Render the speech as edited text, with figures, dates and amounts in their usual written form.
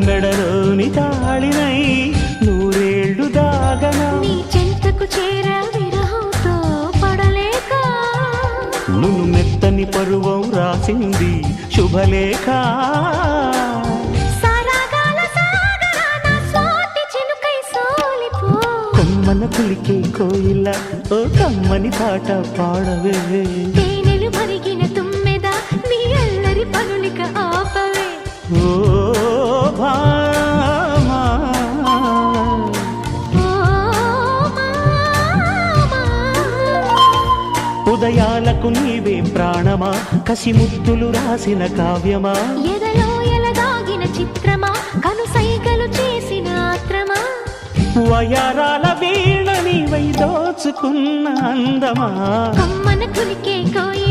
మెడలోని తాళినై నూరేళ్లు దాగనా నీ చెంతకు చేర విరహంతో పడలేక నును మెత్తని పరువం రాసింది శుభలేఖ సరాగాల సాగరాన స్వాతి చినుకై సోలిపో కొమ్మన కులికే కోయిల ఓ కమ్మని పాట పాడవే తేనెలు మరిగిన తుమ్మెద నీ అల్లరి పనులిక ఆపవే ఓ భామా ఓ మామా ఉదయాలకు నీవే ప్రాణమా కసిముత్తులు రాసిన కావ్యమా ఎదలో ఎలదాగిన చిత్రమా కనుసైగలు చేసిన ఆత్రమా వయారాల వీణ నీవై దోచుకున్న అందమా కమ్మన కులికే కోయి